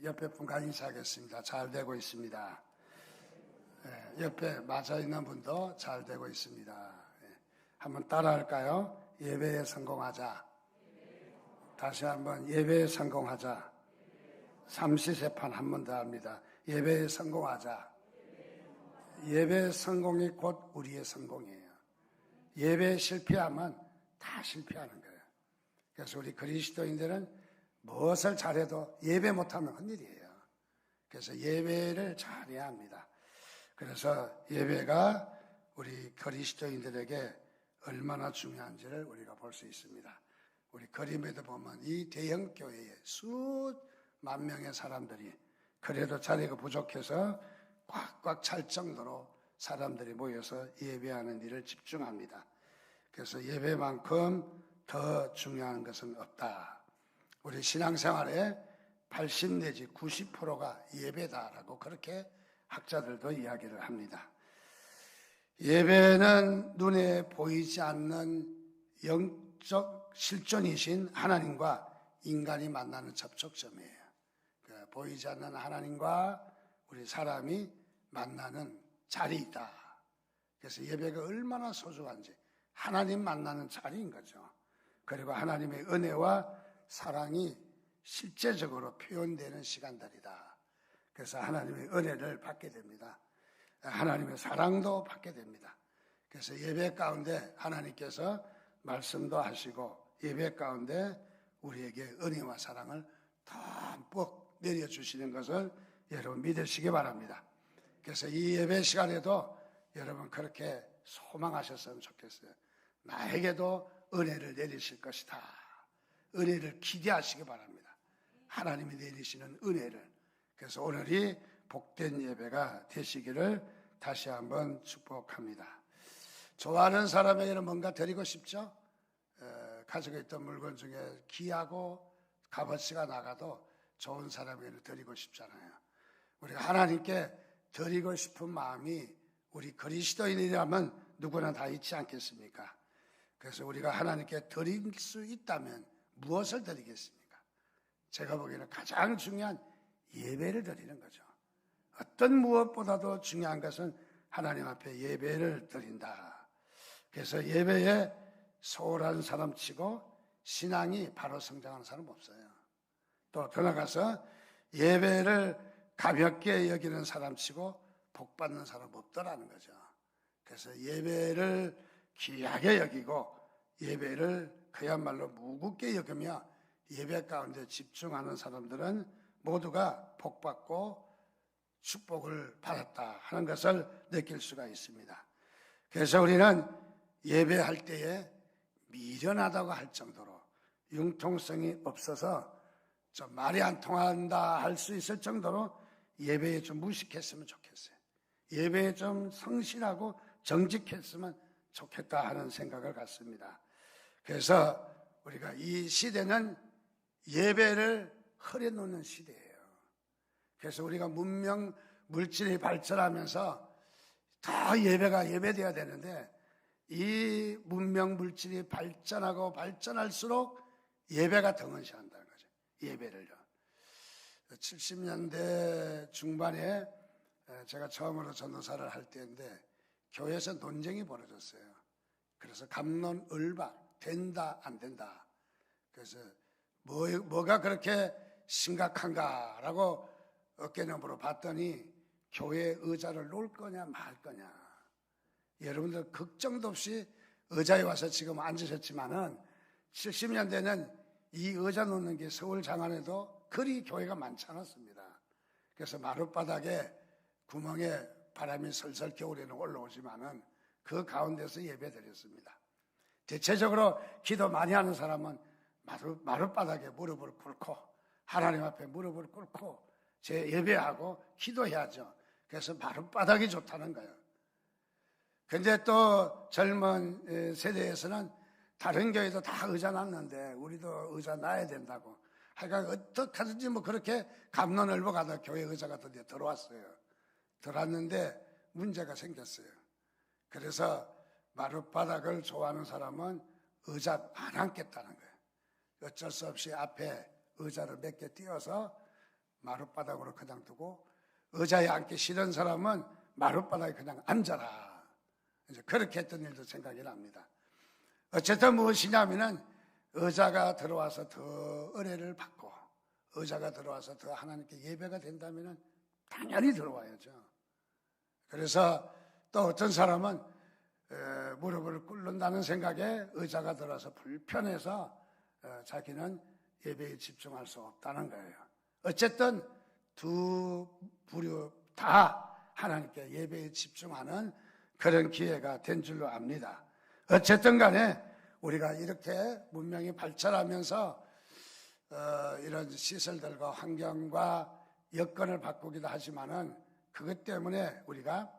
옆에 분과 인사하겠습니다. 잘 되고 있습니다. 옆에 맞아 있는 분도 잘 되고 있습니다. 한번 따라할까요? 예배에 성공하자. 다시 한번 예배에 성공하자. 삼시세판 한 번 더 합니다. 예배에 성공하자. 예배의 성공이 곧 우리의 성공이에요. 예배에 실패하면 다 실패하는 거예요. 그래서 우리 그리스도인들은 무엇을 잘해도 예배 못하면 헛일이에요. 그래서 예배를 잘해야 합니다. 그래서 예배가 우리 그리스도인들에게 얼마나 중요한지를 우리가 볼 수 있습니다. 우리 그림에도 보면 이 대형 교회에 수만 명의 사람들이 그래도 자리가 부족해서 꽉꽉 찰 정도로 사람들이 모여서 예배하는 일을 집중합니다. 그래서 예배만큼 더 중요한 것은 없다. 우리 신앙생활의 80 내지 90%가 예배다라고 그렇게 학자들도 이야기를 합니다. 예배는 눈에 보이지 않는 영적 실존이신 하나님과 인간이 만나는 접촉점이에요. 보이지 않는 하나님과 우리 사람이 만나는 자리이다. 그래서 예배가 얼마나 소중한지 하나님 만나는 자리인 거죠. 그리고 하나님의 은혜와 사랑이 실제적으로 표현되는 시간들이다. 그래서 하나님의 은혜를 받게 됩니다. 하나님의 사랑도 받게 됩니다. 그래서 예배 가운데 하나님께서 말씀도 하시고 예배 가운데 우리에게 은혜와 사랑을 듬뿍 내려주시는 것을 여러분 믿으시기 바랍니다. 그래서 이 예배 시간에도 여러분 그렇게 소망하셨으면 좋겠어요. 나에게도 은혜를 내리실 것이다. 은혜를 기대하시기 바랍니다. 하나님이 내리시는 은혜를. 그래서 오늘이 복된 예배가 되시기를 다시 한번 축복합니다. 좋아하는 사람에게는 뭔가 드리고 싶죠? 가지고 있던 물건 중에 귀하고 값어치가 나가도 좋은 사람에게는 드리고 싶잖아요. 우리가 하나님께 드리고 싶은 마음이 우리 그리스도인이라면 누구나 다 있지 않겠습니까? 그래서 우리가 하나님께 드릴 수 있다면 무엇을 드리겠습니까? 제가 보기에는 가장 중요한 예배를 드리는 거죠. 어떤 무엇보다도 중요한 것은 하나님 앞에 예배를 드린다. 그래서 예배에 소홀한 사람 치고 신앙이 바로 성장하는 사람 없어요. 또 더 나가서 예배를 가볍게 여기는 사람 치고 복 받는 사람 없더라는 거죠. 그래서 예배를 귀하게 여기고 예배를 그야말로 무겁게 여기며 예배 가운데 집중하는 사람들은 모두가 복받고 축복을 받았다 하는 것을 느낄 수가 있습니다. 그래서 우리는 예배할 때에 미련하다고 할 정도로 융통성이 없어서 좀 말이 안 통한다 할 수 있을 정도로 예배에 좀 무식했으면 좋겠어요. 예배에 좀 성실하고 정직했으면 좋겠다 하는 생각을 갖습니다. 그래서 우리가 이 시대는 예배를 흐려놓는 시대예요. 그래서 우리가 문명, 물질이 발전하면서 더 예배가 예배돼야 되는데 이 문명, 물질이 발전하고 발전할수록 예배가 등한시한다는 거죠. 예배를요. 70년대 중반에 제가 처음으로 전도사를 할 때인데 교회에서 논쟁이 벌어졌어요. 그래서 갑론을박, 된다 안 된다. 그래서 뭐가 그렇게 심각한가라고 어깨너머로 봤더니 교회 의자를 놓을 거냐 말 거냐. 여러분들 걱정도 없이 의자에 와서 지금 앉으셨지만은 70년대는 이 의자 놓는 게 서울 장안에도 그리 교회가 많지 않았습니다. 그래서 마룻바닥에 구멍에 바람이 설설 겨울에는 올라오지만은 그 가운데서 예배 드렸습니다. 대체적으로 기도 많이 하는 사람은 마룻바닥에 무릎을 꿇고 하나님 앞에 무릎을 꿇고 제 예배하고 기도해야죠. 그래서 마룻바닥이 좋다는 거예요. 근데 또 젊은 세대에서는 다른 교회도 다 의자 놨는데 우리도 의자 놔야 된다고. 하여간 어떻게 하든지 뭐 그렇게 갑론을박하다 교회 의자가 드디어 들어왔어요. 들어왔는데 문제가 생겼어요. 그래서 마룻바닥을 좋아하는 사람은 의자 안 앉겠다는 거예요. 어쩔 수 없이 앞에 의자를 몇 개 띄워서 마룻바닥으로 그냥 두고 의자에 앉기 싫은 사람은 마룻바닥에 그냥 앉아라. 이제 그렇게 했던 일도 생각이 납니다. 어쨌든 무엇이냐면은 의자가 들어와서 더 은혜를 받고 의자가 들어와서 더 하나님께 예배가 된다면은 당연히 들어와야죠. 그래서 또 어떤 사람은 무릎을 꿇는다는 생각에 의자가 들어와서 불편해서 자기는 예배에 집중할 수 없다는 거예요. 어쨌든 두 부류 다 하나님께 예배에 집중하는 그런 기회가 된 줄로 압니다. 어쨌든 간에 우리가 이렇게 문명이 발전하면서 이런 시설들과 환경과 여건을 바꾸기도 하지만은 그것 때문에 우리가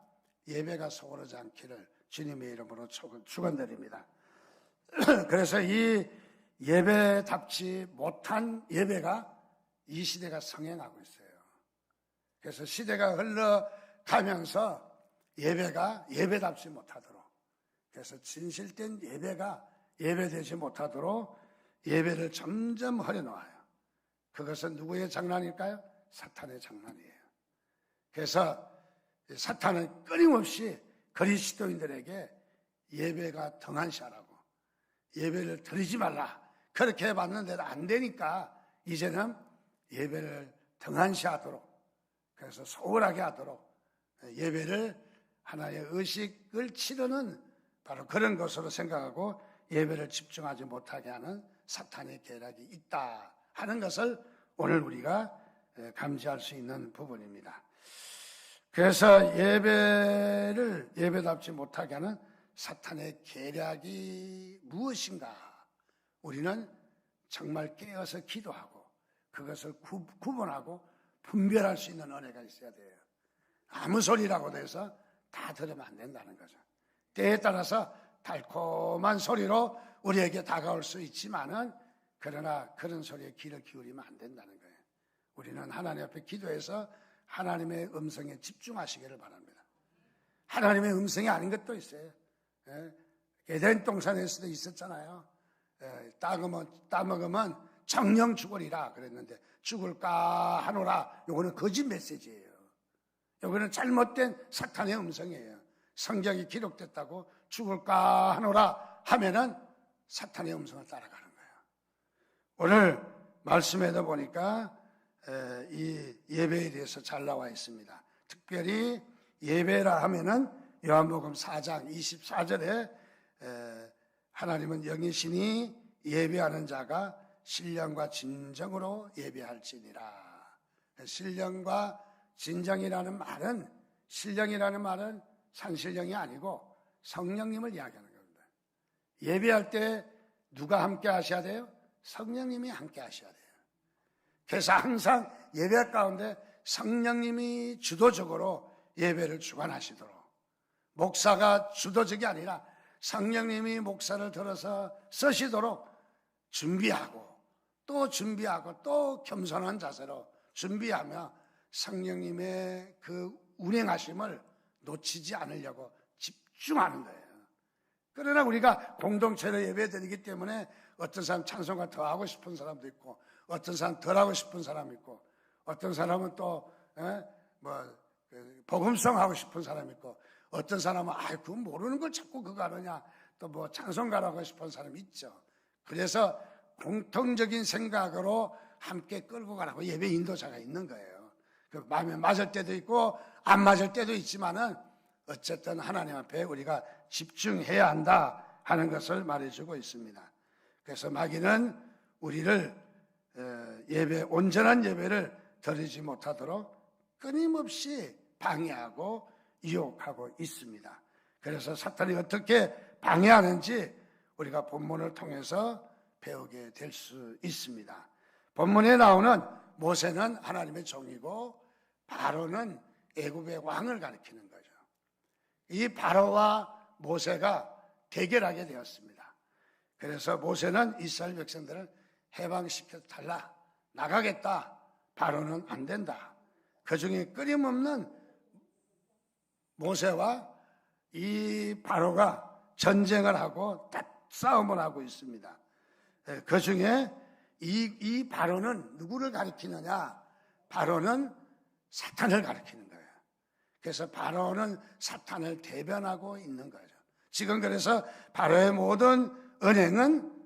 예배가 소홀하지 않기를 주님의 이름으로 축원드립니다. 그래서 이 예배답지 못한 예배가 이 시대가 성행하고 있어요. 그래서 시대가 흘러가면서 예배가 예배답지 못하도록, 그래서 진실된 예배가 예배되지 못하도록 예배를 점점 허려놓아요. 그것은 누구의 장난일까요? 사탄의 장난이에요. 그래서 사탄은 끊임없이 그리스도인들에게 예배가 등한시하라고, 예배를 드리지 말라, 그렇게 해봤는데도 안 되니까 이제는 예배를 등한시하도록, 그래서 소홀하게 하도록 예배를 하나의 의식을 치르는 바로 그런 것으로 생각하고 예배를 집중하지 못하게 하는 사탄의 계략이 있다 하는 것을 오늘 우리가 감지할 수 있는 부분입니다. 그래서 예배를 예배답지 못하게 하는 사탄의 계략이 무엇인가? 우리는 정말 깨어서 기도하고 그것을 구분하고 분별할 수 있는 은혜가 있어야 돼요. 아무 소리라고 해서 다 들으면 안 된다는 거죠. 때에 따라서 달콤한 소리로 우리에게 다가올 수 있지만은 그러나 그런 소리에 귀를 기울이면 안 된다는 거예요. 우리는 하나님 앞에 기도해서 하나님의 음성에 집중하시기를 바랍니다. 하나님의 음성이 아닌 것도 있어요. 에덴 동산에서도 있었잖아요. 따먹으면 정령 죽으리라 그랬는데 죽을까 하노라. 요거는 거짓 메시지예요. 요거는 잘못된 사탄의 음성이에요. 성경이 기록됐다고 죽을까 하노라 하면은 사탄의 음성을 따라가는 거예요. 오늘 말씀에도 보니까 이 예배에 대해서 잘 나와 있습니다. 특별히 예배라 하면은 요한복음 4장 24절에 하나님은 영이시니 예배하는 자가 신령과 진정으로 예배할지니라. 신령과 진정이라는 말은, 신령이라는 말은 산신령이 아니고 성령님을 이야기하는 겁니다. 예배할 때 누가 함께 하셔야 돼요? 성령님이 함께 하셔야 돼요. 그래서 항상 예배 가운데 성령님이 주도적으로 예배를 주관하시도록, 목사가 주도적이 아니라 성령님이 목사를 들어서 쓰시도록 준비하고 또 겸손한 자세로 준비하며 성령님의 그 운행하심을 놓치지 않으려고 집중하는 거예요. 그러나 우리가 공동체로 예배드리기 때문에 어떤 사람 찬송가 더 하고 싶은 사람도 있고 어떤 사람 덜 하고 싶은 사람이 있고 어떤 사람은 또 복음성 하고 싶은 사람이 있고 어떤 사람은 그거 모르는 걸 자꾸 그거 하느냐 또 뭐 찬송가라고 하고 싶은 사람이 있죠. 그래서 공통적인 생각으로 함께 끌고 가라고 예배 인도자가 있는 거예요. 그 마음에 맞을 때도 있고 안 맞을 때도 있지만은 어쨌든 하나님 앞에 우리가 집중해야 한다 하는 것을 말해주고 있습니다. 그래서 마귀는 우리를 온전한 예배를 드리지 못하도록 끊임없이 방해하고 유혹하고 있습니다. 그래서 사탄이 어떻게 방해하는지 우리가 본문을 통해서 배우게 될 수 있습니다. 본문에 나오는 모세는 하나님의 종이고 바로는 애굽의 왕을 가리키는 거죠. 이 바로와 모세가 대결하게 되었습니다. 그래서 모세는 이스라엘 백성들을 해방시켜 달라, 나가겠다. 바로는 안 된다. 그 중에 끊임없는 모세와 이 바로가 전쟁을 하고 싸움을 하고 있습니다. 그 중에 이 바로는 누구를 가리키느냐? 바로는 사탄을 가리키는 거예요. 그래서 바로는 사탄을 대변하고 있는 거죠. 지금 그래서 바로의 모든 언행은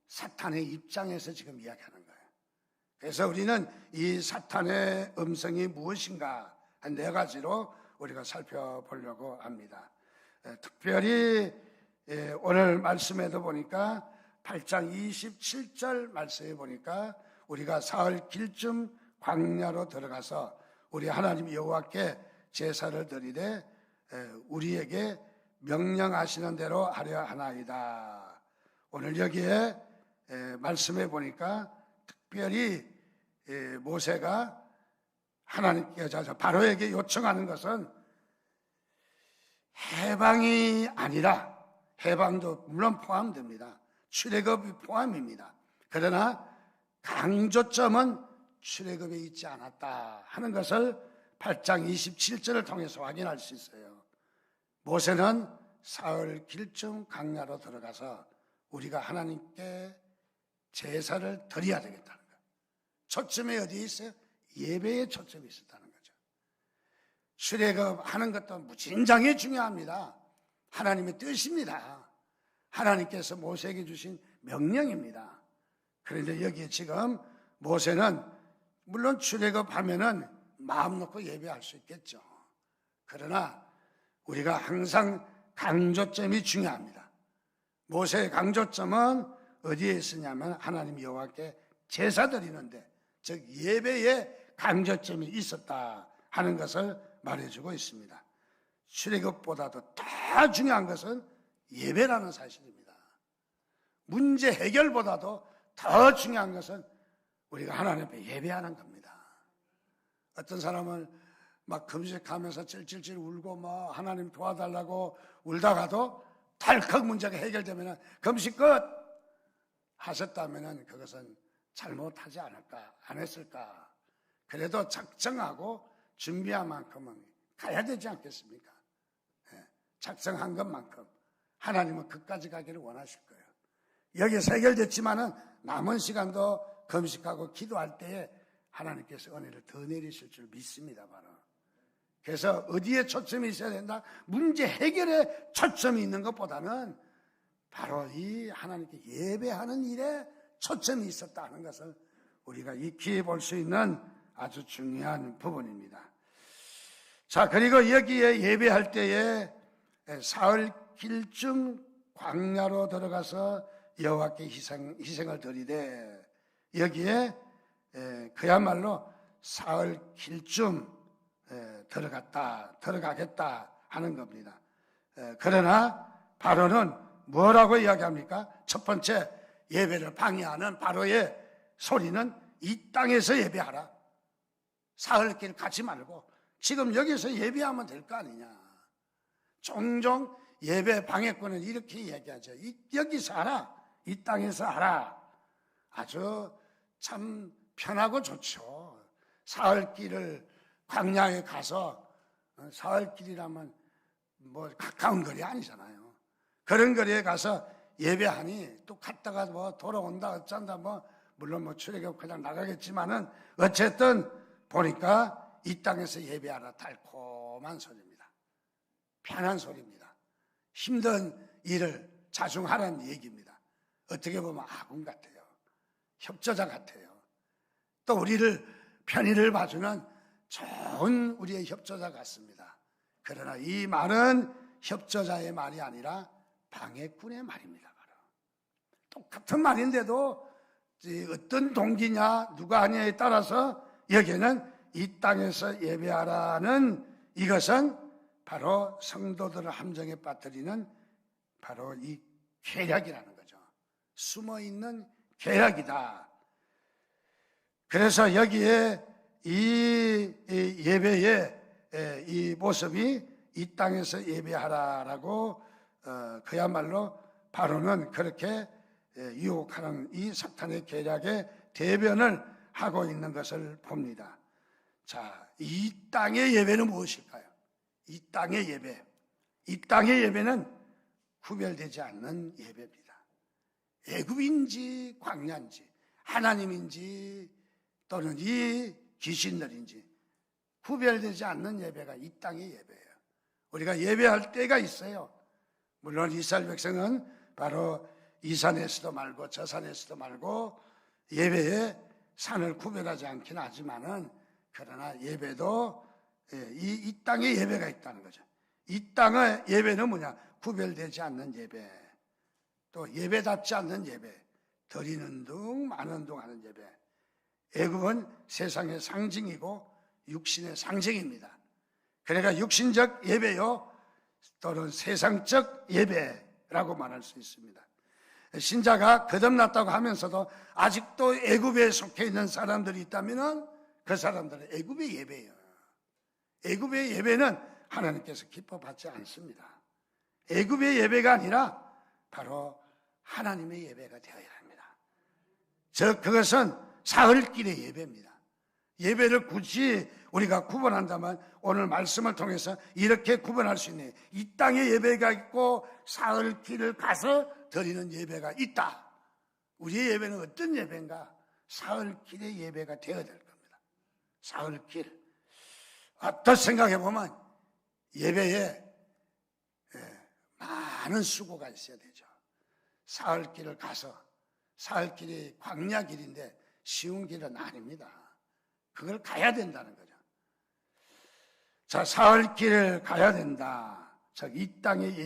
사탄의 입장에서 지금 이야기하는 거예요. 그래서 우리는 이 사탄의 음성이 무엇인가 한 4가지로 우리가 살펴보려고 합니다. 특별히 오늘 말씀에도 보니까 8장 27절 말씀에 보니까 우리가 사흘 길쯤 광야로 들어가서 우리 하나님 여호와께 제사를 드리되 우리에게 명령하시는 대로 하려 하나이다. 오늘 여기에 말씀해 보니까 특별히 모세가 하나님께 바로에게 요청하는 것은 해방이 아니라, 해방도 물론 포함됩니다. 출애굽이 포함입니다. 그러나 강조점은 출애굽에 있지 않았다 하는 것을 8장 27절을 통해서 확인할 수 있어요. 모세는 사흘 길쯤 광야로 들어가서 우리가 하나님께 제사를 드려야 되겠다는 거예요. 초점이 어디에 있어요? 예배에 초점이 있었다는 거죠. 출애굽하는 것도 무진장에 중요합니다. 하나님의 뜻입니다. 하나님께서 모세에게 주신 명령입니다. 그런데 여기에 지금 모세는 물론 출애굽하면은 마음 놓고 예배할 수 있겠죠. 그러나 우리가 항상 강조점이 중요합니다. 모세의 강조점은 어디에 있으냐면 하나님 여호와께 제사 드리는데, 즉 예배에 강조점이 있었다 하는 것을 말해주고 있습니다. 출애굽보다도 더 중요한 것은 예배라는 사실입니다. 문제 해결보다도 더 중요한 것은 우리가 하나님 앞에 예배하는 겁니다. 어떤 사람은 막 금식하면서 찔찔찔 울고 뭐 하나님 도와달라고 울다가도 덜컥 문제가 해결되면 금식 끝 하셨다면 그것은 잘못하지 않을까, 안 했을까. 그래도 작정하고 준비한 만큼은 가야 되지 않겠습니까? 작정한 것만큼 하나님은 끝까지 가기를 원하실 거예요. 여기서 해결됐지만은 남은 시간도 금식하고 기도할 때에 하나님께서 은혜를 더 내리실 줄 믿습니다. 바로 그래서 어디에 초점이 있어야 된다? 문제 해결에 초점이 있는 것보다는 바로 이 하나님께 예배하는 일에 초점이 있었다는 것을 우리가 익히 볼 수 있는 아주 중요한 부분입니다. 자, 그리고 여기에 예배할 때에 사흘 길쯤 광야로 들어가서 여호와께 희생을 드리되, 여기에 그야말로 사흘 길쯤 들어가겠다 하는 겁니다. 그러나 바로는 뭐라고 이야기합니까? 첫 번째, 예배를 방해하는 바로의 소리는 이 땅에서 예배하라. 사흘 길 가지 말고 지금 여기서 예배하면 될 거 아니냐. 종종 예배 방해꾼은 이렇게 얘기하죠. 여기서 하라. 이 땅에서 하라. 아주 참 편하고 좋죠. 사흘 길을 광야에 가서, 사흘 길이라면 뭐 가까운 거리 아니잖아요. 그런 거리에 가서 예배하니 또 갔다가 뭐 돌아온다 어쩐다 뭐 물론 뭐 출애굽 그냥 나가겠지만은 어쨌든 보니까 이 땅에서 예배하라, 달콤한 소리입니다. 편한 소리입니다. 힘든 일을 자중하라는 얘기입니다. 어떻게 보면 아군 같아요. 협조자 같아요. 또 우리를 편의를 봐주는 좋은 우리의 협조자 같습니다. 그러나 이 말은 협조자의 말이 아니라 방해꾼의 말입니다. 바로 똑같은 말인데도 어떤 동기냐 누가 하냐에 따라서 여기는 이 땅에서 예배하라는 이것은 바로 성도들을 함정에 빠뜨리는 바로 이 계략이라는 거죠. 숨어있는 계략이다. 그래서 여기에 이 예배의 이 모습이 이 땅에서 예배하라라고 그야말로 바로는 그렇게 유혹하는 이 사탄의 계략에 대변을 하고 있는 것을 봅니다. 자, 이 땅의 예배는 무엇일까요? 이 땅의 예배. 이 땅의 예배는 구별되지 않는 예배입니다. 애굽인지 광야인지 하나님인지 또는 이 귀신들인지 구별되지 않는 예배가 이 땅의 예배예요. 우리가 예배할 때가 있어요. 물론 이스라엘 백성은 바로 이 산에서도 말고 저 산에서도 말고 예배에 산을 구별하지 않긴 하지만은 그러나 예배도 이 땅의 예배가 있다는 거죠. 이 땅의 예배는 뭐냐? 구별되지 않는 예배, 또 예배답지 않는 예배, 드리는 둥 마는 둥 하는 예배. 애굽은 세상의 상징이고 육신의 상징입니다. 그러니까 육신적 예배요 또는 세상적 예배라고 말할 수 있습니다. 신자가 거듭났다고 하면서도 아직도 애굽에 속해 있는 사람들이 있다면 그 사람들은 애굽의 예배예요. 애굽의 예배는 하나님께서 기뻐받지 않습니다. 애굽의 예배가 아니라 바로 하나님의 예배가 되어야 합니다. 그것은 사흘길의 예배입니다. 예배를 굳이 우리가 구분한다면 오늘 말씀을 통해서 이렇게 구분할 수 있네요. 이 땅에 예배가 있고 사흘길을 가서 드리는 예배가 있다. 우리의 예배는 어떤 예배인가? 사흘길의 예배가 되어야 될 겁니다. 사흘길. 또 생각해 보면 예배에 많은 수고가 있어야 되죠. 사흘길을 가서, 사흘길이 광야길인데 쉬운 길은 아닙니다. 그걸 가야 된다는 거죠. 자, 사흘길을 가야 된다. 즉, 이 땅의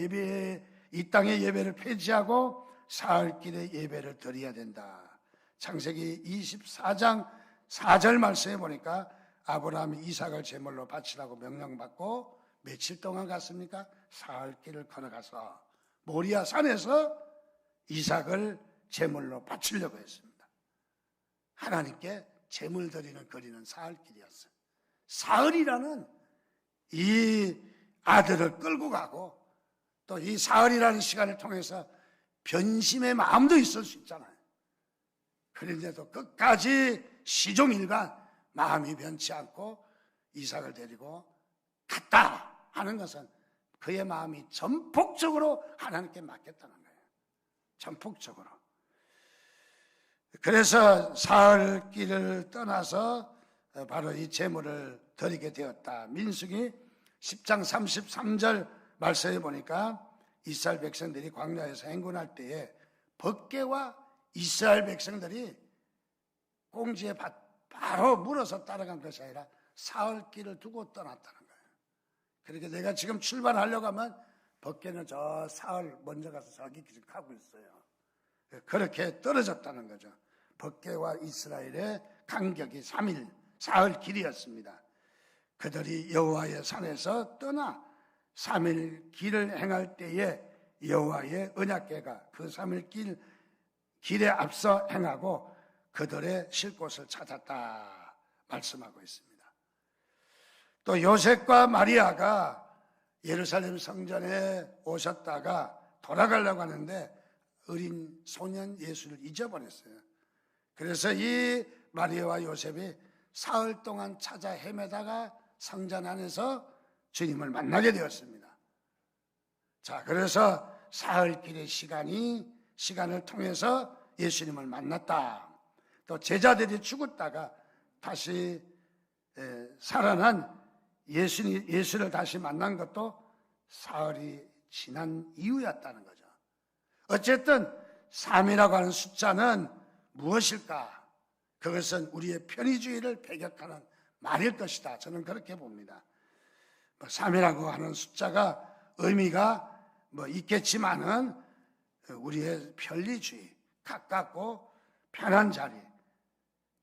예배를 폐지하고 사흘길의 예배를 드려야 된다. 창세기 24장 4절 말씀에 보니까 아브라함이 이삭을 제물로 바치라고 명령받고 며칠 동안 갔습니까? 사흘길을 걸어가서 모리아 산에서 이삭을 제물로 바치려고 했습니다. 하나님께 제물 드리는 거리는 사흘길이었어요. 사흘이라는 이 아들을 끌고 가고 또 이 사흘이라는 시간을 통해서 변심의 마음도 있을 수 있잖아요. 그런데도 끝까지 시종일관 마음이 변치 않고 이삭을 데리고 갔다 하는 것은 그의 마음이 전폭적으로 하나님께 맡겼다는 거예요. 전폭적으로. 그래서 사흘길을 떠나서 바로 이 제물을 드리게 되었다. 민수기 10장 33절 말씀해 보니까 이스라엘 백성들이 광야에서 행군할 때에 법궤와 이스라엘 백성들이 공지에 바로 물어서 따라간 것이 아니라 사흘길을 두고 떠났다는 거예요. 그러니까 내가 지금 출발하려고 하면 법궤는 저 사흘 먼저 가서 저기 지금 가고 있어요. 그렇게 떨어졌다는 거죠. 법궤와 이스라엘의 간격이 3일, 사흘 길이었습니다. 그들이 여호와의 산에서 떠나 3일 길을 행할 때에 여호와의 언약궤가 그 3일 길에 앞서 행하고 그들의 쉴 곳을 찾았다 말씀하고 있습니다. 또 요셉과 마리아가 예루살렘 성전에 오셨다가 돌아가려고 하는데 어린 소년 예수를 잊어버렸어요. 그래서 이 마리아와 요셉이 사흘 동안 찾아 헤매다가 성전 안에서 주님을 만나게 되었습니다. 자, 그래서 사흘길의 시간을 통해서 예수님을 만났다. 또 제자들이 죽었다가 다시 살아난 예수를 다시 만난 것도 사흘이 지난 이후였다는 거죠. 어쨌든 3이라고 하는 숫자는 무엇일까? 그것은 우리의 편의주의를 배격하는 말일 것이다. 저는 그렇게 봅니다. 3이라고 하는 숫자가 의미가 있겠지만은 우리의 편리주의, 가깝고 편한 자리,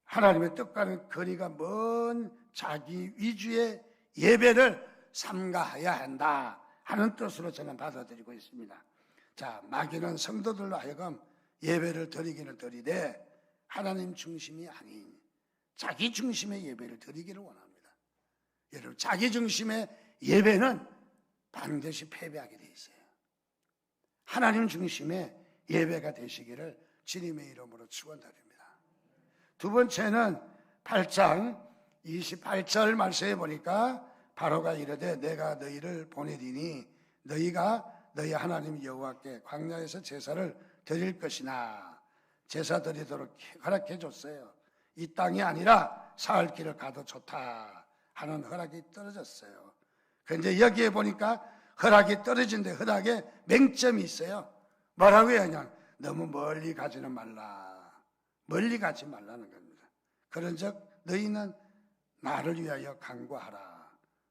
하나님의 뜻과는 거리가 먼 자기 위주의 예배를 삼가해야 한다 하는 뜻으로 저는 받아들이고 있습니다. 자, 마귀는 성도들로 하여금 예배를 드리기는 드리되 하나님 중심이 아닌 자기 중심의 예배를 드리기를 원합니다. 여러분, 자기 중심의 예배는 반드시 패배하게 돼 있어요. 하나님 중심의 예배가 되시기를 주님의 이름으로 축원드립니다. 두 번째는 8장 28절 말씀해 보니까 바로가 이르되 내가 너희를 보내리니 너희가 너희 하나님 여호와께 광야에서 제사를 드릴 것이나 제사 드리도록 허락해 줬어요. 이 땅이 아니라 사흘 길을 가도 좋다 하는 허락이 떨어졌어요. 그런데 여기에 보니까 허락이 떨어진데 허락에 맹점이 있어요. 뭐라고 해야 하냐? 너무 멀리 가지는 말라. 멀리 가지 말라는 겁니다. 그런즉 너희는 나를 위하여 간구하라.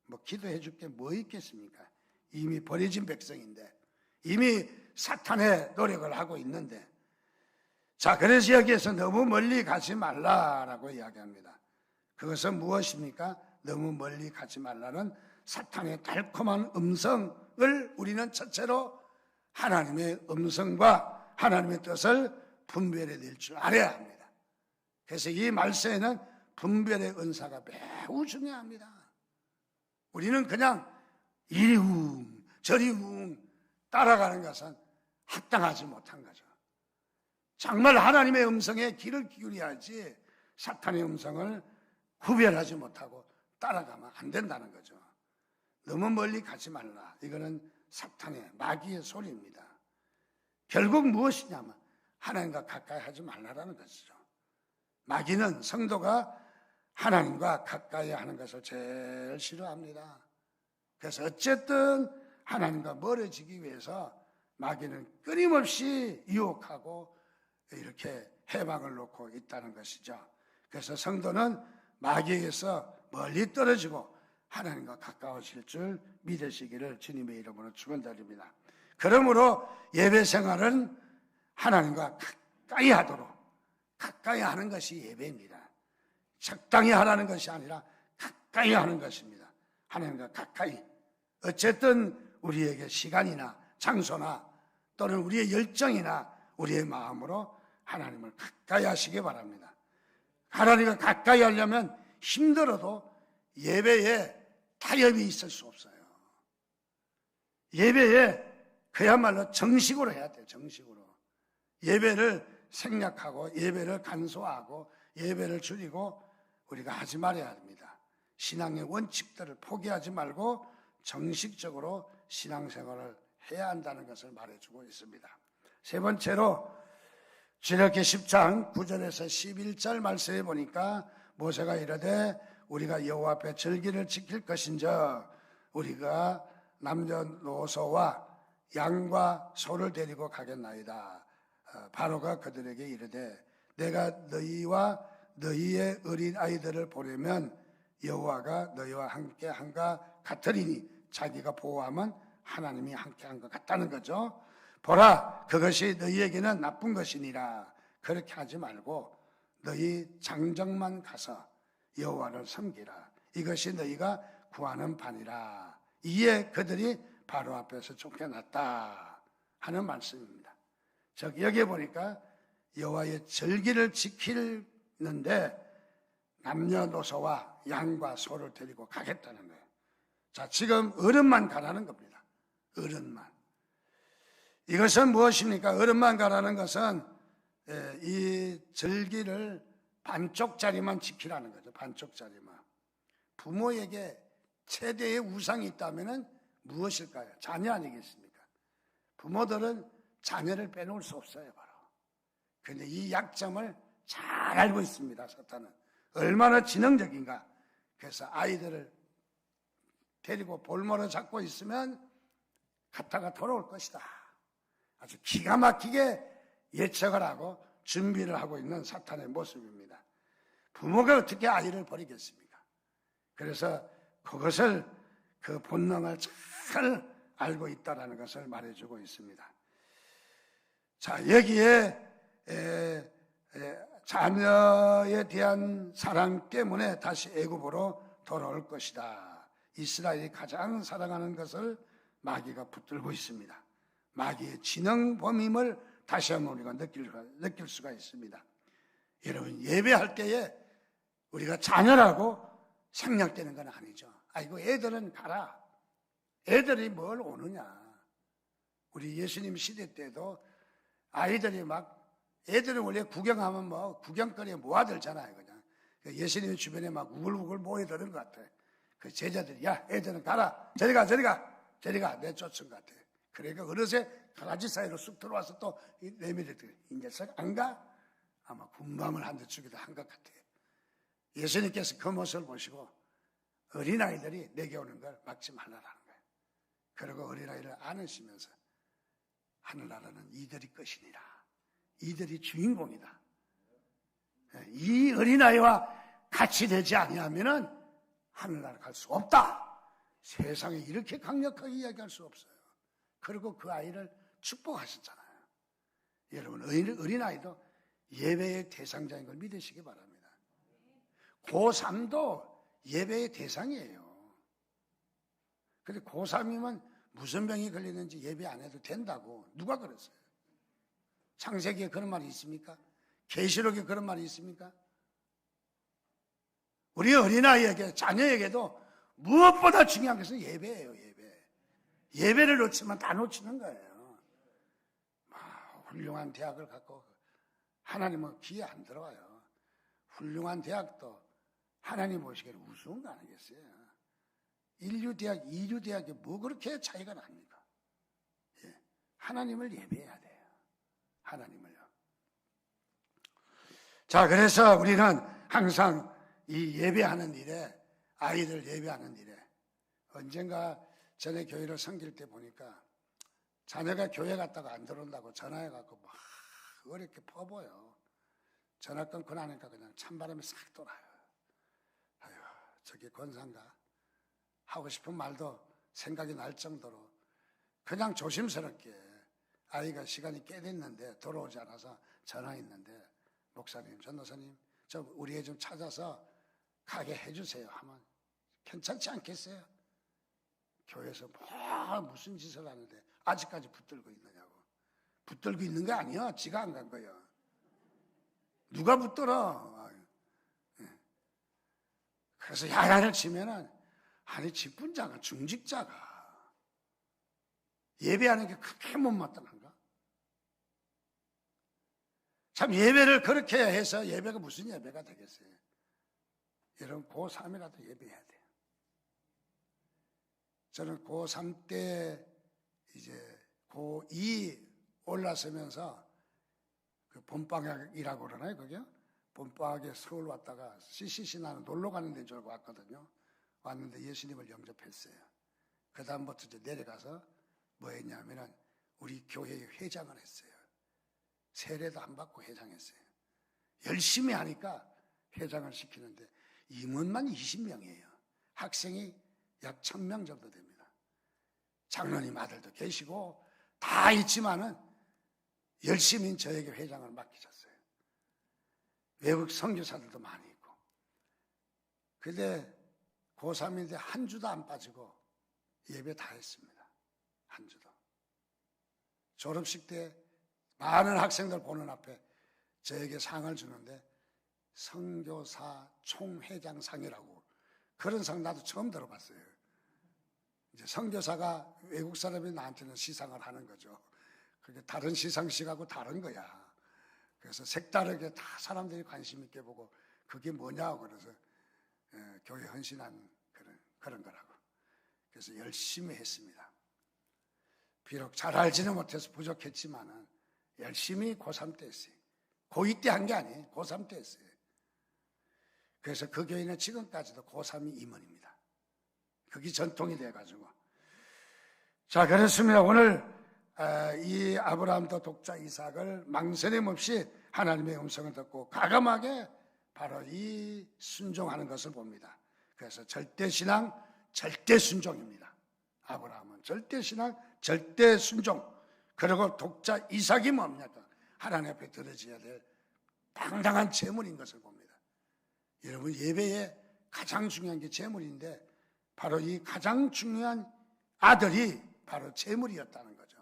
뭐 기도해 줄 게 뭐 있겠습니까? 이미 버려진 백성인데, 이미 사탄의 노력을 하고 있는데, 자, 그래서 여기에서 너무 멀리 가지 말라라고 이야기합니다. 그것은 무엇입니까? 너무 멀리 가지 말라는 사탄의 달콤한 음성을 우리는 첫째로 하나님의 음성과 하나님의 뜻을 분별해 낼 줄 알아야 합니다. 그래서 이 말세에는 분별의 은사가 매우 중요합니다. 우리는 그냥 이리 웅 저리 웅 따라가는 것은 합당하지 못한 거죠. 정말 하나님의 음성에 귀를 기울여야지 사탄의 음성을 구별하지 못하고 따라가면 안 된다는 거죠. 너무 멀리 가지 말라. 이거는 사탄의 마귀의 소리입니다. 결국 무엇이냐면 하나님과 가까이 하지 말라라는 것이죠. 마귀는 성도가 하나님과 가까이 하는 것을 제일 싫어합니다. 그래서 어쨌든 하나님과 멀어지기 위해서 마귀는 끊임없이 유혹하고 이렇게 해방을 놓고 있다는 것이죠. 그래서 성도는 마귀에게서 멀리 떨어지고 하나님과 가까워질 줄 믿으시기를 주님의 이름으로 축원드립니다. 그러므로 예배 생활은 하나님과 가까이 하도록, 가까이 하는 것이 예배입니다. 적당히 하라는 것이 아니라 가까이 하는 것입니다. 하나님과 가까이. 어쨌든 우리에게 시간이나 장소나 또는 우리의 열정이나 우리의 마음으로 하나님을 가까이 하시기 바랍니다. 하나님과 가까이 하려면 힘들어도 예배에 타협이 있을 수 없어요. 예배에 그야말로 정식으로 해야 돼요. 정식으로. 예배를 생략하고 예배를 간소화하고 예배를 줄이고 우리가 하지 말아야 합니다. 신앙의 원칙들을 포기하지 말고 정식적으로 신앙생활을 해야 한다는 것을 말해주고 있습니다. 세 번째로 출애굽기 10장 9절에서 11절 말씀에 보니까 모세가 이르되 우리가 여호와 앞에 절기를 지킬 것인저 우리가 남녀노소와 양과 소를 데리고 가겠나이다. 바로가 그들에게 이르되 내가 너희와 너희의 어린 아이들을 보내면 여호와가 너희와 함께 한가 같으리니 자기가 보호하면 하나님이 함께 한 것 같다는 거죠. 보라, 그것이 너희에게는 나쁜 것이니라. 그렇게 하지 말고 너희 장정만 가서 여호와를 섬기라. 이것이 너희가 구하는 바니라. 이에 그들이 바로 앞에서 쫓겨났다 하는 말씀입니다. 즉 여기에 보니까 여호와의 절기를 지키는데 남녀노소와 양과 소를 데리고 가겠다는 거예요. 자, 지금 어른만 가라는 겁니다. 어른만. 이것은 무엇입니까? 어른만 가라는 것은 이 절기를 반쪽짜리만 지키라는 거죠. 반쪽짜리만. 부모에게 최대의 우상이 있다면 무엇일까요? 자녀 아니겠습니까? 부모들은 자녀를 빼놓을 수 없어요, 바로. 그런데 이 약점을 잘 알고 있습니다, 사탄은. 얼마나 지능적인가. 그래서 아이들을 데리고 볼모로 잡고 있으면 갔다가 돌아올 것이다. 아주 기가 막히게 예측을 하고 준비를 하고 있는 사탄의 모습입니다. 부모가 어떻게 아이를 버리겠습니까? 그래서 그것을 그 본능을 잘 알고 있다는 것을 말해주고 있습니다. 자, 여기에 자녀에 대한 사랑 때문에 다시 애굽으로 돌아올 것이다. 이스라엘이 가장 사랑하는 것을 마귀가 붙들고 있습니다. 마귀의 지능범임을 다시 한번 우리가 느낄 수가 있습니다. 여러분, 예배할 때에 우리가 자녀라고 생략되는 건 아니죠. 아이고, 애들은 가라. 애들이 뭘 오느냐. 우리 예수님 시대 때도 아이들이 애들은 원래 구경하면 구경거리에 모아들잖아요, 그냥. 예수님 주변에 우글우글 모여드는 것 같아요. 그 제자들이, 야, 애들은 가라. 저리 가. 내쫓은 것 같아요. 그러니까 어느새 가라지 사이로 쑥 들어와서 또 내밀었더니 이 녀석 안 가? 아마 군밤을 한 대 주기도 한 것 같아요. 예수님께서 그 모습을 보시고 어린아이들이 내게 오는 걸 막지 말라라는 거예요. 그리고 어린아이를 안으시면서 하늘나라는 이들이 것이니라. 이들이 주인공이다. 이 어린아이와 같이 되지 아니하면은 하늘나라 갈 수 없다. 세상에 이렇게 강력하게 이야기할 수 없어요. 그리고 그 아이를 축복하셨잖아요. 여러분, 어린아이도 예배의 대상자인 걸 믿으시기 바랍니다. 고3도 예배의 대상이에요. 근데 고3이면 무슨 병이 걸리는지 예배 안 해도 된다고 누가 그랬어요? 창세기에 그런 말이 있습니까? 계시록에 그런 말이 있습니까? 우리 어린아이에게, 자녀에게도 무엇보다 중요한 것은 예배예요, 예배. 예배를 놓치면 다 놓치는 거예요. 훌륭한 대학을 갖고 하나님은 귀에 안 들어와요. 훌륭한 대학도 하나님 보시기에는 우스운 거 아니겠어요? 인류대학, 이류대학이 뭐 그렇게 차이가 납니까? 예. 하나님을 예배해야 돼요. 하나님을요. 자, 그래서 우리는 항상 이 예배하는 일에, 아이들 예배하는 일에, 언젠가 전에 교회를 섬길 때 보니까 자녀가 교회 갔다가 안 들어온다고 전화해갖고 막 어렵게 퍼보여. 전화 끊고 나니까 그냥 찬바람이 싹 돌아요. 아유, 저게 권사인가? 하고 싶은 말도 생각이 날 정도로 그냥 조심스럽게 아이가 시간이 꽤 됐는데 돌아오지 않아서 전화했는데, 목사님, 전도사님, 저 우리 애 좀 찾아서 가게 해주세요 하면 괜찮지 않겠어요? 교회에서 무슨 짓을 하는데 아직까지 붙들고 있느냐고. 붙들고 있는 게 아니야. 지가 안 간 거야. 누가 붙들어? 그래서 야단을 치면은, 아니 직분자가, 중직자가 예배하는 게 그렇게 못마땅한가? 참, 예배를 그렇게 해서 예배가 무슨 예배가 되겠어요? 여러분, 고3이라도 예배해야 돼요. 저는 고3 때 이제 고2 올라서면서 그 봄방학이라고 그러나요, 그게? 봄방학에 서울 왔다가 CCC 나는 놀러 가는 데인 줄 알고 왔거든요. 왔는데 예수님을 영접했어요. 그 다음부터 이제 내려가서 뭐 했냐면은 우리 교회에 회장을 했어요. 세례도 안 받고 회장했어요. 열심히 하니까 회장을 시키는데 임원만 20명이에요. 학생이 약 1000명 정도 됩니다. 장로님 아들도 계시고 다 있지만은 열심히 저에게 회장을 맡기셨어요. 외국 선교사들도 많이 있고. 근데 고3인데 한 주도 안 빠지고 예배 다 했습니다. 한 주도. 졸업식 때 많은 학생들 보는 앞에 저에게 상을 주는데 선교사 총회장상이라고, 그런 상 나도 처음 들어봤어요. 이제 선교사가 외국 사람이 나한테는 시상을 하는 거죠. 그게 다른 시상식하고 다른 거야. 그래서 색다르게 다 사람들이 관심 있게 보고 그게 뭐냐고, 그래서 교회 헌신한 그런 거라고. 그래서 열심히 했습니다. 비록 잘 알지는 못해서 부족했지만은 열심히 고3 때 했어요. 고2 때 한 게 아니에요. 고3 때 했어요. 그래서 그 교회는 지금까지도 고3이 임원입니다. 그게 전통이 돼가지고. 자, 그렇습니다. 오늘 이 아브라함도 독자 이삭을 망설임 없이 하나님의 음성을 듣고 과감하게 바로 이 순종하는 것을 봅니다. 그래서 절대신앙, 절대순종입니다. 아브라함은 절대신앙, 절대순종. 그리고 독자 이삭이 뭡니까? 하나님 앞에 드려져야 될 당당한 제물인 것을 봅니다. 여러분, 예배에 가장 중요한 게 제물인데 바로 이 가장 중요한 아들이 바로 제물이었다는 거죠.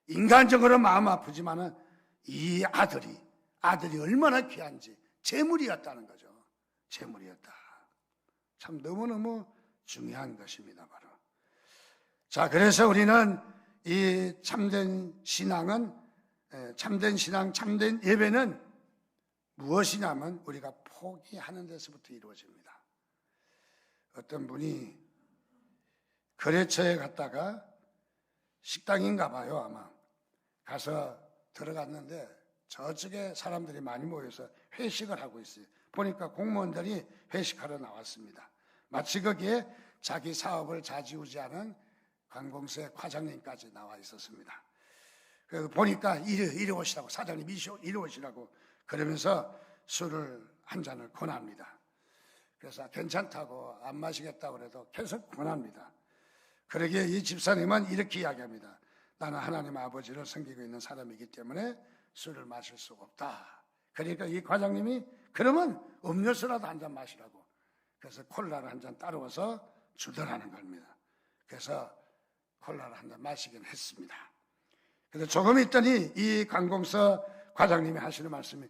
인간적으로 마음 아프지만은 이 아들이 얼마나 귀한지 제물이었다는 거죠. 제물이었다. 참 너무너무 중요한 것입니다, 바로. 자, 그래서 우리는 이 참된 신앙은, 참된 신앙, 참된 예배는 무엇이냐면 우리가 포기하는 데서부터 이루어집니다. 어떤 분이 거래처에 갔다가 식당인가 봐요, 아마. 가서 들어갔는데 저쪽에 사람들이 많이 모여서 회식을 하고 있어요. 보니까 공무원들이 회식하러 나왔습니다. 마치 거기에 자기 사업을 좌지우지하는 관공서의 과장님까지 나와 있었습니다. 그래서 보니까 이리 오시라고, 사장님 이리 오시라고 그러면서 술을 한 잔을 권합니다. 그래서 괜찮다고 안 마시겠다고 그래도 계속 권합니다. 그러기에 이 집사님은 이렇게 이야기합니다. 나는 하나님 아버지를 섬기고 있는 사람이기 때문에 술을 마실 수가 없다. 그러니까 이 과장님이 그러면 음료수라도 한 잔 마시라고, 그래서 콜라를 한 잔 따라와서 주더라는 겁니다. 그래서 콜라를 한 잔 마시긴 했습니다. 그래서 조금 있더니 이 관공서 과장님이 하시는 말씀이,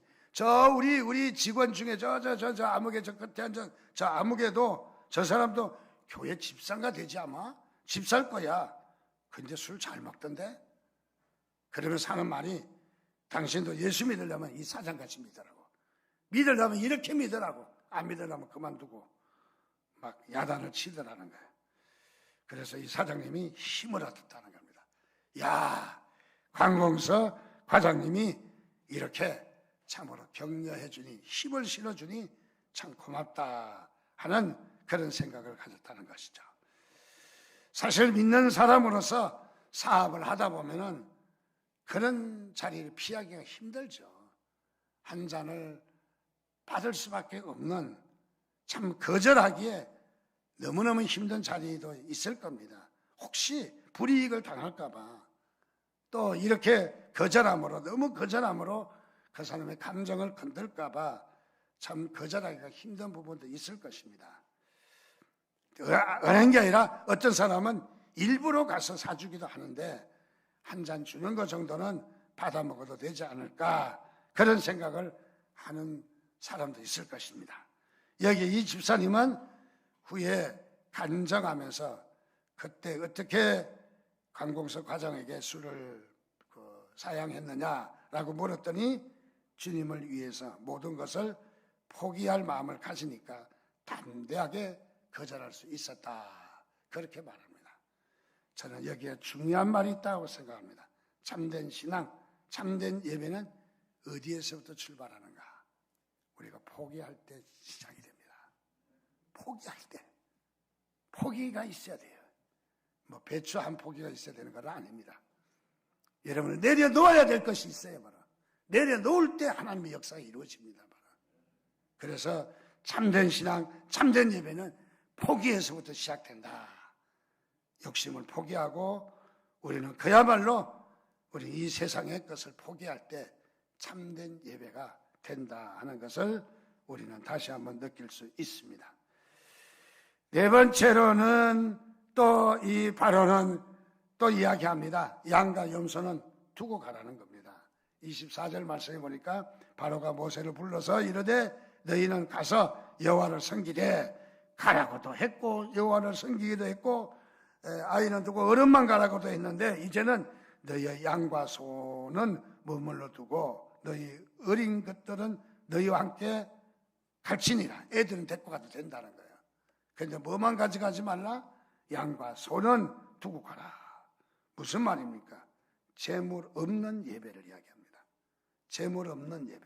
우리 직원 중에 저 아무개, 저 끝에 앉은 저 아무개도 저 사람도 교회 집사가 되지 아마? 집사일 거야. 근데 술 잘 먹던데? 그러면서 하는 말이, 당신도 예수 믿으려면 이 사장같이 믿으라고. 믿으려면 이렇게 믿으라고. 안 믿으려면 그만두고 막 야단을 치더라는 거예요. 그래서 이 사장님이 힘을 얻었다는 겁니다. 야, 관공서 과장님이 이렇게 참으로 격려해 주니, 힘을 실어주니 참 고맙다 하는 그런 생각을 가졌다는 것이죠. 사실 믿는 사람으로서 사업을 하다 보면은 그런 자리를 피하기가 힘들죠. 한 잔을 받을 수밖에 없는, 참 거절하기에 너무너무 힘든 자리도 있을 겁니다. 혹시 불이익을 당할까 봐, 또 이렇게 거절함으로, 너무 거절함으로 그 사람의 감정을 건들까 봐 참 거절하기가 힘든 부분도 있을 것입니다. 은한 게 아니라 어떤 사람은 일부러 가서 사주기도 하는데 한 잔 주는 것 정도는 받아 먹어도 되지 않을까, 그런 생각을 하는 사람도 있을 것입니다. 여기 이 집사님은 후에 간증하면서 그때 어떻게 관공서 과장에게 술을 사양했느냐라고 물었더니, 주님을 위해서 모든 것을 포기할 마음을 가지니까 담대하게 거절할 수 있었다, 그렇게 말합니다. 저는 여기에 중요한 말이 있다고 생각합니다. 참된 신앙, 참된 예배는 어디에서부터 출발하는가? 우리가 포기할 때 시작이 됩니다. 포기할 때 포기가 있어야 돼요. 뭐 배추 한 포기가 있어야 되는 건 아닙니다. 여러분을 내려놓아야 될 것이 있어요. 바로 내려놓을 때 하나님의 역사가 이루어집니다. 바로. 그래서 참된 신앙, 참된 예배는 포기에서부터 시작된다. 욕심을 포기하고 우리는 그야말로 우리 이 세상의 것을 포기할 때 참된 예배가 된다 하는 것을 우리는 다시 한번 느낄 수 있습니다. 네 번째로는 또 이 바로는 또 이야기합니다. 양과 염소는 두고 가라는 겁니다. 24절 말씀해 보니까 바로가 모세를 불러서 이르되 너희는 가서 여호와를 섬기되, 가라고도 했고 여호와를 섬기기도 했고 아이는 두고 어른만 가라고도 했는데, 이제는 너희의 양과 소는 머물러 두고 너희 어린 것들은 너희와 함께 갈지니라. 애들은 데리고 가도 된다는 거예요. 그런데 뭐만 가져가지 말라? 양과 소는 두고 가라. 무슨 말입니까? 재물 없는 예배를 이야기합니다. 재물 없는 예배.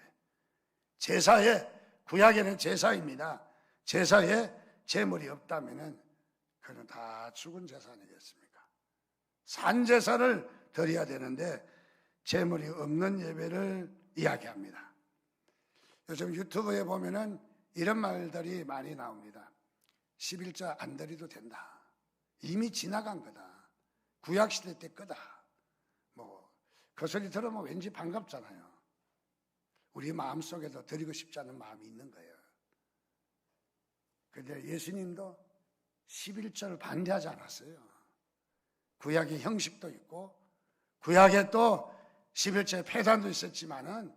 제사에, 구약에는 제사입니다. 제사에 재물이 없다면은 그는 다 죽은 제사 아니겠습니까? 산 제사를 드려야 되는데 재물이 없는 예배를 이야기합니다. 요즘 유튜브에 보면은 이런 말들이 많이 나옵니다. 11조 안 드려도 된다. 이미 지나간 거다. 구약시대 때 거다. 뭐 그 소리 들으면 왠지 반갑잖아요. 우리 마음속에도 드리고 싶지 않은 마음이 있는 거예요. 그런데 예수님도 11조를 반대하지 않았어요. 구약의 형식도 있고 구약에 또 11조의 폐단도 있었지만은,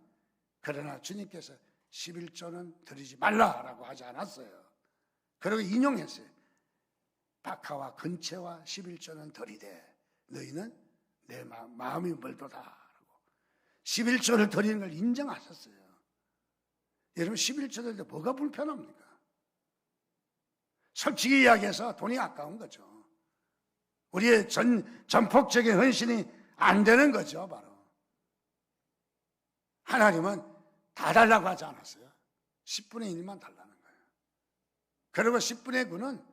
그러나 주님께서 11조는 드리지 말라라고 하지 않았어요. 그리고 인용했어요. 박하와 근체와 11조는 드리되 너희는 내 마음이 멀도다. 11조를 드리는 걸 인정하셨어요. 여러분 11조 드릴 때 뭐가 불편합니까? 솔직히 이야기해서 돈이 아까운 거죠. 우리의 전폭적인 헌신이 안 되는 거죠. 바로 하나님은 다 달라고 하지 않았어요. 10분의 1만 달라는 거예요. 그리고 10분의 9는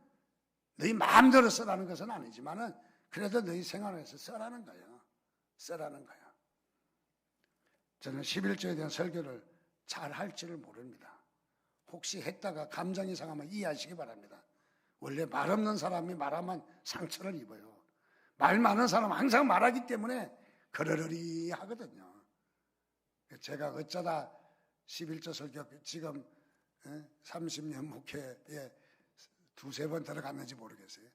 너희 마음대로 써라는 것은 아니지만은 그래도 너희 생활에서 써라는 거예요. 써라는 거예요. 저는 11조에 대한 설교를 잘 할지를 모릅니다. 혹시 했다가 감정이 상하면 이해하시기 바랍니다. 원래 말 없는 사람이 말하면 상처를 입어요. 말 많은 사람은 항상 말하기 때문에 그러려니 하거든요. 제가 어쩌다 11조 설교 지금 30년 목회에 두세 번 들어갔는지 모르겠어요.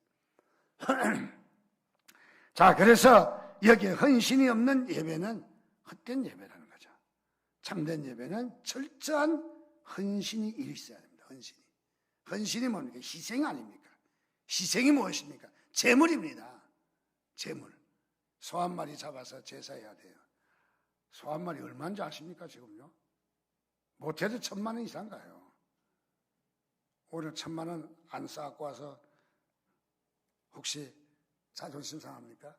자, 그래서 여기에 헌신이 없는 예배는 헛된 예배라는 거죠. 참된 예배는 철저한 헌신이 있어야 됩니다. 헌신이 뭡니까? 희생 아닙니까? 희생이 무엇입니까? 제물입니다. 제물. 소 한 마리 잡아서 제사해야 돼요. 소 한 마리 얼마인지 아십니까 지금요? 못해도 1,000만 원 이상 가요. 오늘 1,000만 원 안 쌓고 와서 혹시 자존심 상합니까?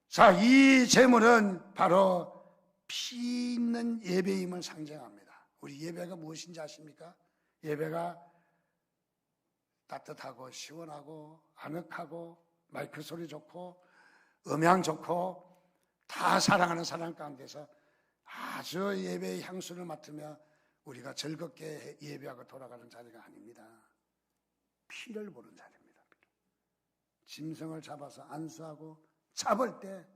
자, 이 제물은 바로 피 있는 예배임을 상징합니다. 우리 예배가 무엇인지 아십니까? 예배가 따뜻하고 시원하고 아늑하고 마이크 소리 좋고 음향 좋고 다 사랑하는 사람 가운데서 아주 예배의 향수를 맡으며 우리가 즐겁게 예배하고 돌아가는 자리가 아닙니다. 피를 보는 자리입니다. 짐승을 잡아서 안수하고 잡을 때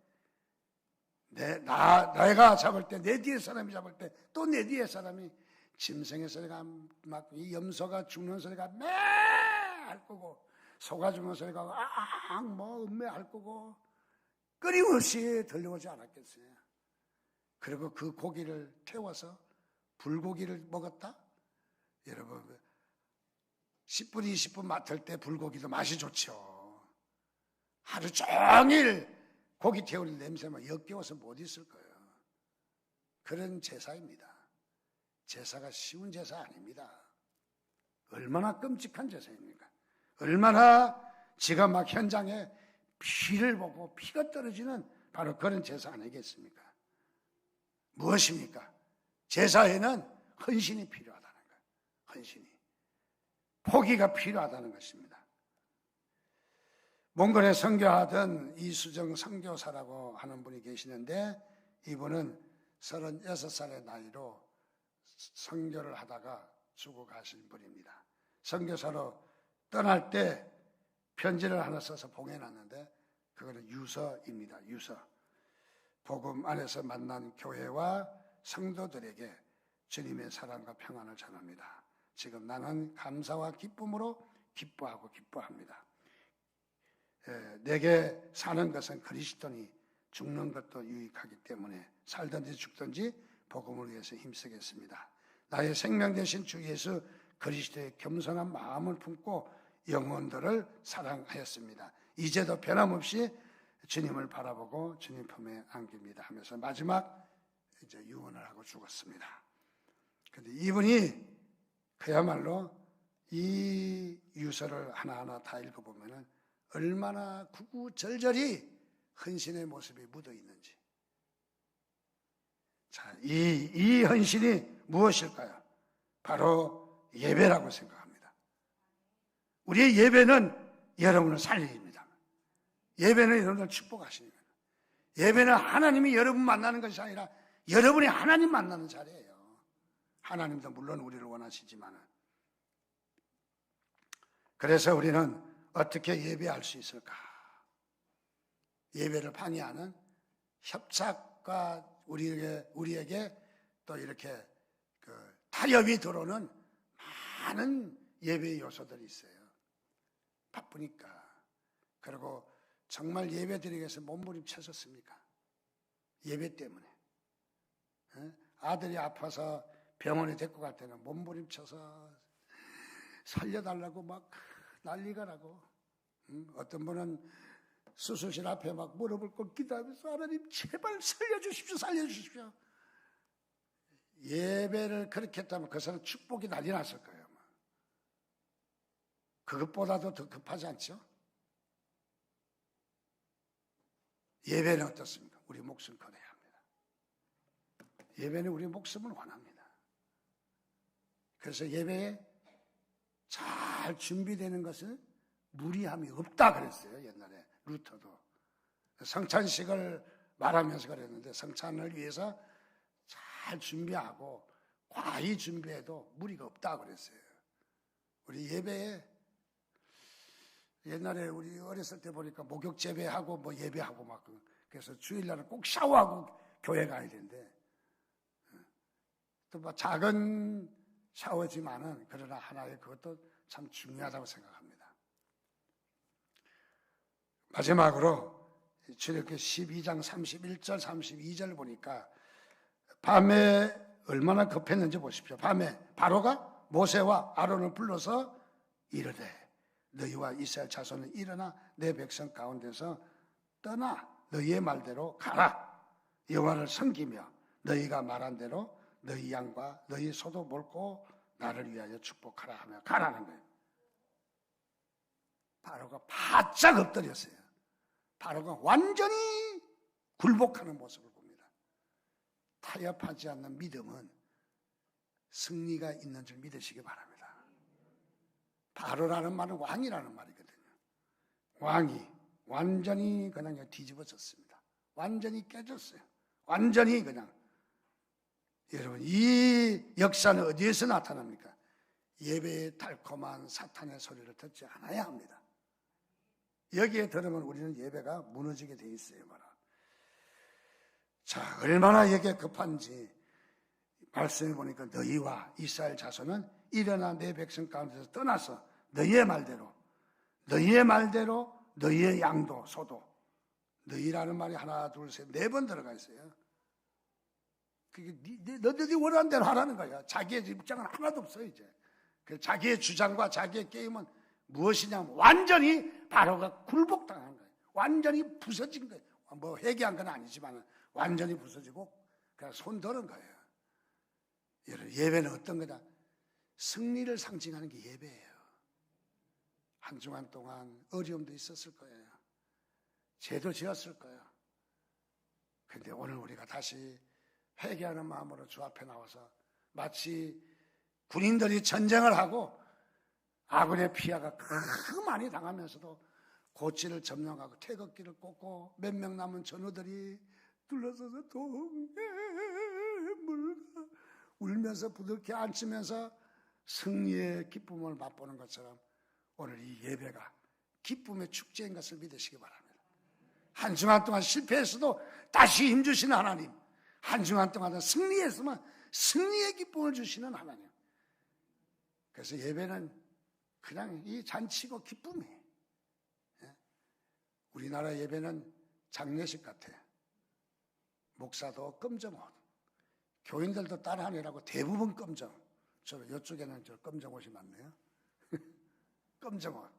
내가 잡을 때 내 뒤에 사람이 잡을 때 또 내 뒤에 사람이 짐승의 소리가 막 이 염소가 죽는 소리가 매 할 거고 소가 죽는 소리가 뭐 음매할 거고 끊임없이 들려오지 않았겠어요. 그리고 그 고기를 태워서 불고기를 먹었다? 여러분 10분 20분 맡을 때 불고기도 맛이 좋죠. 하루 종일 고기 태우는 냄새만 역겨워서 못 있을 거예요. 그런 제사입니다. 제사가 쉬운 제사 아닙니다. 얼마나 끔찍한 제사입니까? 얼마나 지가 막 현장에 피를 보고 피가 떨어지는 바로 그런 제사 아니겠습니까? 무엇입니까? 제사에는 헌신이 필요하다는 거예요. 헌신이. 포기가 필요하다는 것입니다. 몽골에 선교하던 이수정 선교사라고 하는 분이 계시는데 이분은 36살의 나이로 선교를 하다가 죽어가신 분입니다. 선교사로 떠날 때 편지를 하나 써서 봉해놨는데 그거는 유서입니다. 유서. 복음 안에서 만난 교회와 성도들에게 주님의 사랑과 평안을 전합니다. 지금 나는 감사와 기쁨으로 기뻐합니다. 내게 사는 것은 그리스도니 죽는 것도 유익하기 때문에 살든지 죽든지 복음을 위해서 힘쓰겠습니다. 나의 생명 되신 주 예수 그리스도의 겸손한 마음을 품고 영혼들을 사랑하였습니다. 이제도 변함없이 주님을 바라보고 주님 품에 안깁니다 하면서 마지막 이제 유언을 하고 죽었습니다. 그런데 이분이 그야말로 이 유서를 하나하나 다 읽어보면 얼마나 구구절절히 헌신의 모습이 묻어 있는지. 자, 이 헌신이 무엇일까요? 바로 예배라고 생각합니다. 우리의 예배는 여러분을 살립니다. 예배는 여러분을 축복하시는 거예요. 예배는 하나님이 여러분 만나는 것이 아니라 여러분이 하나님 만나는 자리예요. 하나님도 물론 우리를 원하시지만. 그래서 우리는 어떻게 예배할 수 있을까? 예배를 방해하는 협착과 우리에게 또 이렇게 타협이 들어오는 많은 예배의 요소들이 있어요. 바쁘니까. 그리고 정말 예배 드리기 위해서 몸부림쳤었습니까? 예배 때문에. 아들이 아파서 병원에 데리고 갈 때는 몸부림쳐서 살려달라고 막 난리가 나고, 어떤 분은 수술실 앞에 막 무릎을 꿇기도 하면서 하나님 제발 살려주십시오. 예배를 그렇게 했다면 그 사람 축복이 난리 났을 거예요. 그것보다도 더 급하지 않죠? 예배는 어떻습니까? 우리 목숨 거둬야 합니다. 예배는 우리 목숨을 원합니다. 그래서 예배에 잘 준비되는 것은 무리함이 없다 그랬어요. 옛날에 루터도. 성찬식을 말하면서 그랬는데 성찬을 위해서 잘 준비하고 과히 준비해도 무리가 없다 그랬어요. 우리 예배에 옛날에 우리 어렸을 때 보니까 목욕 재배하고 뭐 예배하고 막 그래서 주일날은 꼭 샤워하고 교회 가야 되는데 또 뭐 작은 샤워지만은 그러나 하나의 그것도 참 중요하다고 생각합니다. 마지막으로 출애굽기 12장 31절 32절 보니까 밤에 얼마나 급했는지 보십시오. 밤에 바로가 모세와 아론을 불러서 이르되 너희와 이스라엘 자손은 일어나 내 백성 가운데서 떠나 너희의 말대로 가라. 여호와를 섬기며 너희가 말한 대로 너희 양과 너희 소도 몰고 나를 위하여 축복하라 하며 가라는 거예요. 바로가 바짝 엎드렸어요. 바로가 완전히 굴복하는 모습을 봅니다. 타협하지 않는 믿음은 승리가 있는 줄 믿으시기 바랍니다. 바로라는 말은 왕이라는 말이거든요. 왕이 완전히 그냥 뒤집어졌습니다. 완전히 깨졌어요. 완전히 그냥. 여러분, 이 역사는 어디에서 나타납니까? 예배의 달콤한 사탄의 소리를 듣지 않아야 합니다. 여기에 들으면 우리는 예배가 무너지게 돼 있어요. 말아. 자, 얼마나 여기에 급한지 말씀해 보니까 너희와 이스라엘 자손은 일어나 내 백성 가운데서 떠나서 너희의 말대로 너희의 양도 소도 너희라는 말이 하나 둘 셋 네 번 들어가 있어요. 그게 너희들이 원하는 대로 하라는 거야. 자기의 입장은 하나도 없어요. 이제 자기의 주장과 자기의 게임은 무엇이냐면 완전히 바로가 굴복당한 거예요. 완전히 부서진 거예요. 뭐 회개한 건 아니지만 완전히 부서지고 그냥 손 들은 거예요. 여러분, 예배는 어떤 거다? 승리를 상징하는 게 예배예요. 한 주간 동안 어려움도 있었을 거예요. 죄도 지었을 거예요. 그런데 오늘 우리가 다시 회개하는 마음으로 주 앞에 나와서 마치 군인들이 전쟁을 하고 아군의 피해가 그 많이 당하면서도 고치를 점령하고 태극기를 꽂고 몇 명 남은 전우들이 둘러서서 동해 물가 울면서 부둥켜 앉으면서 승리의 기쁨을 맛보는 것처럼 오늘 이 예배가 기쁨의 축제인 것을 믿으시기 바랍니다. 한 주간 동안 실패했어도 다시 힘주시는 하나님, 한 주간 동안 승리했으면 승리의 기쁨을 주시는 하나님. 그래서 예배는 그냥 이 잔치고 기쁨이에요. 우리나라 예배는 장례식 같아요. 목사도 검정 옷, 교인들도 따라하느라고 대부분 검정. 이쪽에는 검정 옷이 많네요. 검정 옷.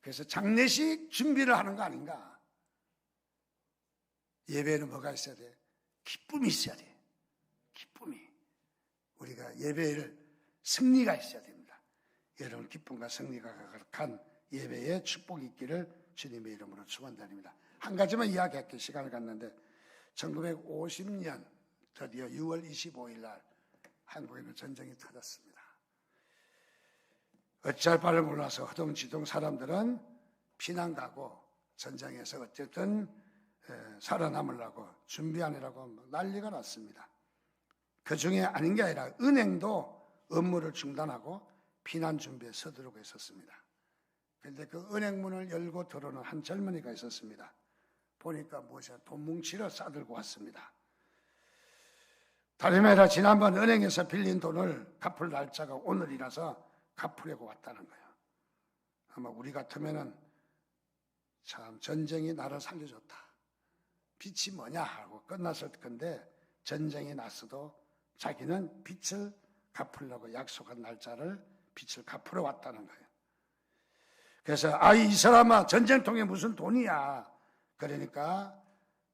그래서 장례식 준비를 하는 거 아닌가? 예배에는 뭐가 있어야 돼? 기쁨이 있어야 돼. 기쁨이. 우리가 예배를 승리가 있어야 됩니다. 여러분, 기쁨과 승리가 가득한 예배의 축복이 있기를 주님의 이름으로 축원드립니다. 한 가지만 이야기할게요. 시간을 갖는데 1950년 드디어 6월 25일 날 한국에는 전쟁이 터졌습니다. 어찌할 바를 몰라서 허둥지둥 사람들은 피난 가고 전쟁에서 어쨌든 살아남으려고 준비하느라고 난리가 났습니다. 그 중에 아닌 게 아니라 은행도 업무를 중단하고 피난 준비에 서두르고 있었습니다. 그런데 그 은행 문을 열고 들어오는 한 젊은이가 있었습니다. 보니까 무엇이야? 돈 뭉치러 싸들고 왔습니다. 다름이 아니라 지난번 은행에서 빌린 돈을 갚을 날짜가 오늘이라서 갚으려고 왔다는 거예요. 아마 우리 같으면은 참 전쟁이 나를 살려줬다. 빚이 뭐냐 하고 끝났을 건데 전쟁이 났어도 자기는 빚을 갚으려고 약속한 날짜를 빚을 갚으러 왔다는 거예요. 그래서 이 사람아 전쟁통에 무슨 돈이야. 그러니까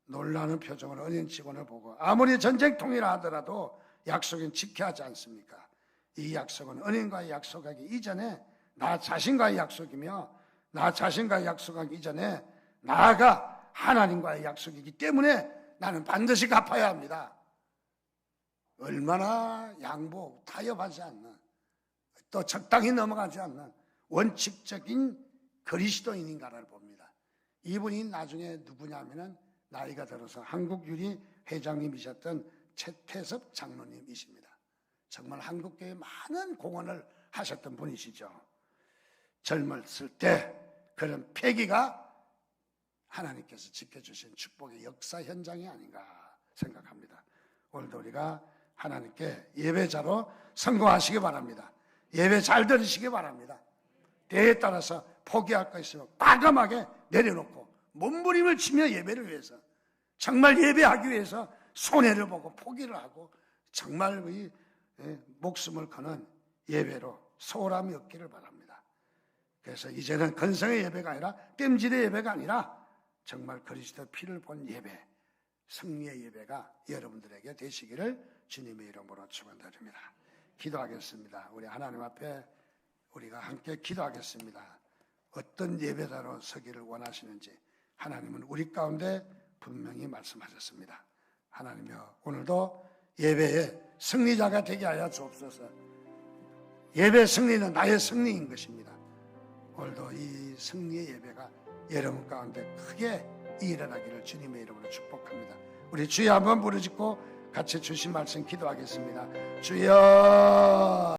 놀라는 표정으로 은행 직원을 보고 아무리 전쟁통이라 하더라도 약속은 지켜야 하지 않습니까? 이 약속은 은행과의 약속하기 이전에 나 자신과의 약속이며 나 자신과의 약속하기 이전에 나아가 하나님과의 약속이기 때문에 나는 반드시 갚아야 합니다. 얼마나 양보, 타협하지 않는 또 적당히 넘어가지 않는 원칙적인 그리스도인인가를 봅니다. 이분이 나중에 누구냐면은 나이가 들어서 한국유리 회장님이셨던 최태섭 장로님이십니다. 정말 한국교회에 많은 공헌을 하셨던 분이시죠. 젊었을 때 그런 패기가 하나님께서 지켜주신 축복의 역사 현장이 아닌가 생각합니다. 오늘도 우리가 하나님께 예배자로 성공하시기 바랍니다. 예배 잘 들으시기 바랍니다. 때에 따라서 포기할 거 있으면 과감하게 내려놓고 몸부림을 치며 예배를 위해서, 정말 예배하기 위해서 손해를 보고 포기를 하고 정말 목숨을 거는 예배로 소홀함이 없기를 바랍니다. 그래서 이제는 건성의 예배가 아니라 땜질의 예배가 아니라 정말 그리스도 피를 본 예배, 승리의 예배가 여러분들에게 되시기를 주님의 이름으로 축원드립니다. 기도하겠습니다. 우리 하나님 앞에 우리가 함께 기도하겠습니다. 어떤 예배자로 서기를 원하시는지 하나님은 우리 가운데 분명히 말씀하셨습니다. 하나님이여, 오늘도 예배의 승리자가 되게 하여 주옵소서. 예배 승리는 나의 승리인 것입니다. 오늘도 이 승리의 예배가 여러분 가운데 크게 일어나기를 주님의 이름으로 축복합니다. 우리 주여 한번 부르짖고 같이 주신 말씀 기도하겠습니다. 주여.